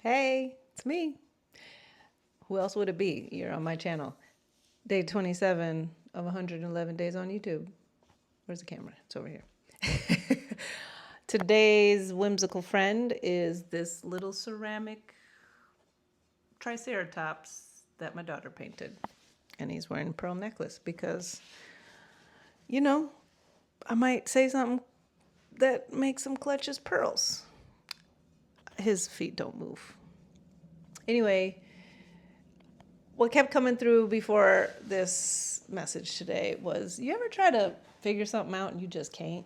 Hey, it's me. Who else would it be? You're on my channel. Day 27 of 111 days on YouTube. Where's the camera? It's over here. Today's whimsical friend is this little ceramic triceratops that my daughter painted. And he's wearing a pearl necklace because, you know, I might say something that makes him clutch his pearls. His feet don't move. Anyway, what kept coming through before this message today was, you ever try to figure something out and you just can't?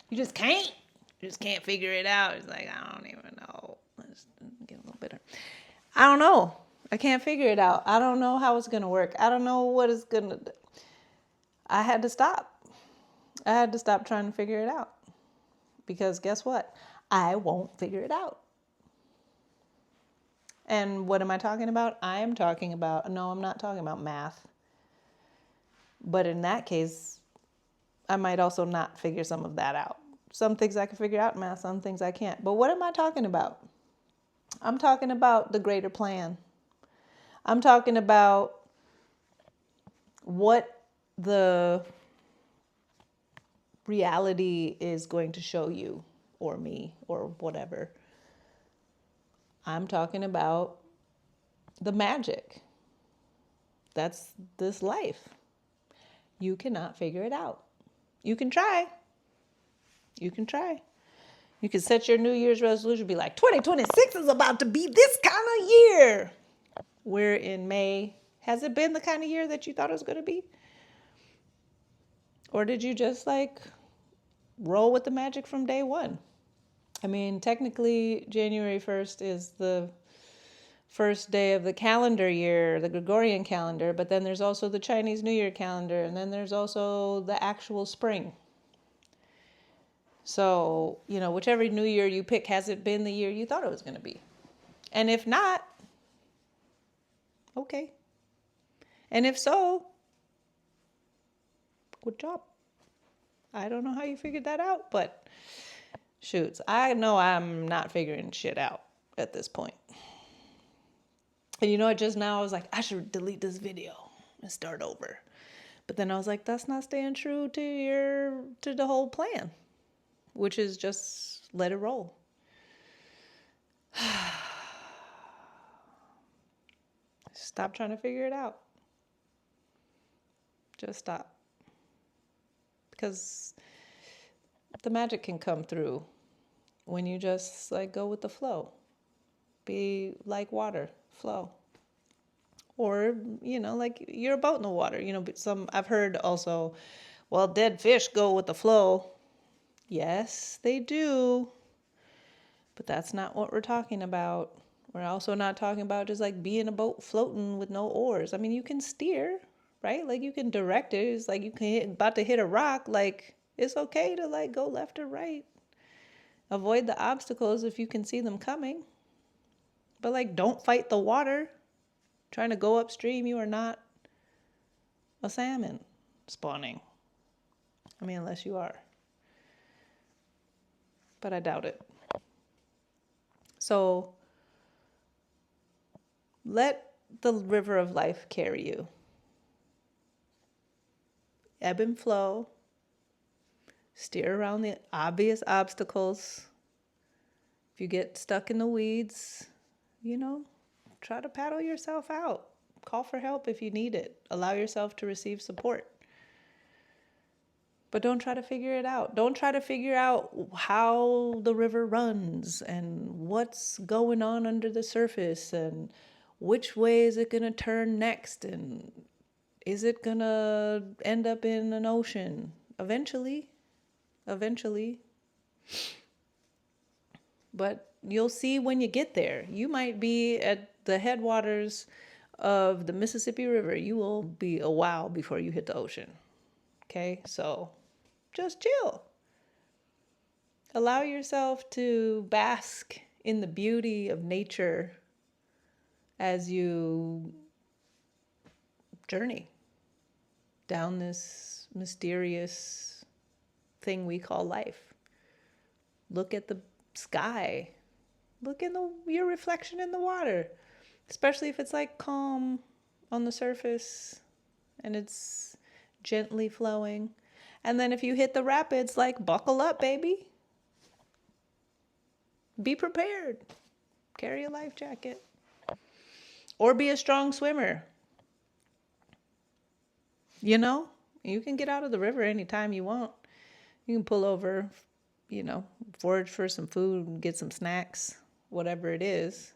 You just can't. You just can't figure it out. It's like, I don't even know. Let's get a little bitter. I don't know. I can't figure it out. I don't know how it's going to work. I don't know what it's going to do. I had to stop. I had to stop trying to figure it out. Because guess what? I won't figure it out. And what am I talking about? I am talking about, no, I'm not talking about math. But in that case, I might also not figure some of that out. Some things I can figure out in math, some things I can't. But what am I talking about? I'm talking about the greater plan. I'm talking about what the reality is going to show you, or me, or whatever. I'm talking about the magic. That's this life. You cannot figure it out. You can try. You can try. You can set your New Year's resolution, be like, 2026 is about to be this kind of year. We're in May. Has it been the kind of year that you thought it was going to be? Or did you just like roll with the magic from day one? I mean, technically, January 1st is the first day of the calendar year, the Gregorian calendar, but then there's also the Chinese New Year calendar, and then there's also the actual spring. So, whichever New Year you pick, has it been the year you thought it was going to be? And if not, okay. And if so, good job. I don't know how you figured that out, but shoots, I know I'm not figuring shit out at this point. And just now I was like, I should delete this video and start over. But then I was like, that's not staying true to the whole plan, which is just let it roll. Stop trying to figure it out. Just stop. Because the magic can come through when you just like go with the flow. Be like water, flow. Or, like you're a boat in the water. I've heard also, well, dead fish go with the flow. Yes, they do. But that's not what we're talking about. We're also not talking about just like being a boat floating with no oars. I mean, you can steer, right? Like you can direct it. It's like you can about to hit a rock. Like it's okay to like go left or right. Avoid the obstacles if you can see them coming. But like don't fight the water. Trying to go upstream, you are not a salmon spawning. I mean, unless you are. But I doubt it. So let the river of life carry you. Ebb and flow. Steer around the obvious obstacles. If you get stuck in the weeds, try to paddle yourself out. Call for help if you need it. Allow yourself to receive support. But don't try to figure it out. Don't try to figure out how the river runs and what's going on under the surface and which way is it going to turn next and is it going to end up in an ocean eventually. But you'll see when you get there. You might be at the headwaters of the Mississippi River. You will be a while before you hit the ocean. Okay, so just chill. Allow yourself to bask in the beauty of nature as you journey down this mysterious thing we call life. Look at the sky. Look in your reflection in the water, especially if it's like calm on the surface and it's gently flowing. And then if you hit the rapids, like buckle up, baby. Be prepared. Carry a life jacket. Or be a strong swimmer. You know, you can get out of the river anytime you want. You can pull over, forage for some food, get some snacks, whatever it is.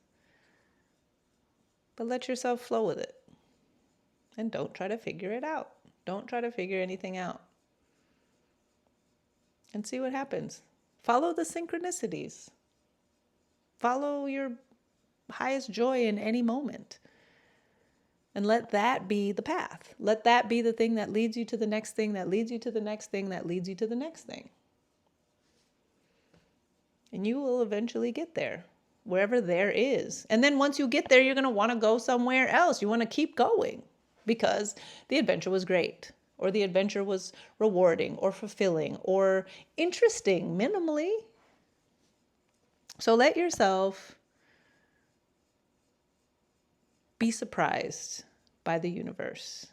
But let yourself flow with it. And don't try to figure it out. Don't try to figure anything out. And see what happens. Follow the synchronicities. Follow your highest joy in any moment. And let that be the path. Let that be the thing that leads you to the next thing, that leads you to the next thing, that leads you to the next thing. And you will eventually get there, wherever there is. And then once you get there, you're going to want to go somewhere else. You want to keep going because the adventure was great, or the adventure was rewarding, or fulfilling, or interesting, minimally. So let yourself be surprised by the universe,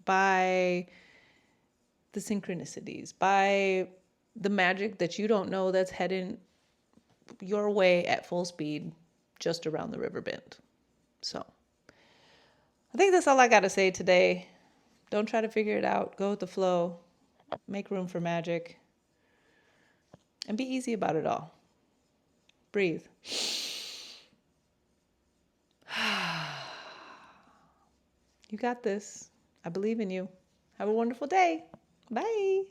by the synchronicities, by the magic that you don't know that's heading your way at full speed just around the river bend. So I think that's all I got to say today. Don't try to figure it out. Go with the flow. Make room for magic. And be easy about it all. Breathe. You got this. I believe in you. Have a wonderful day. Bye.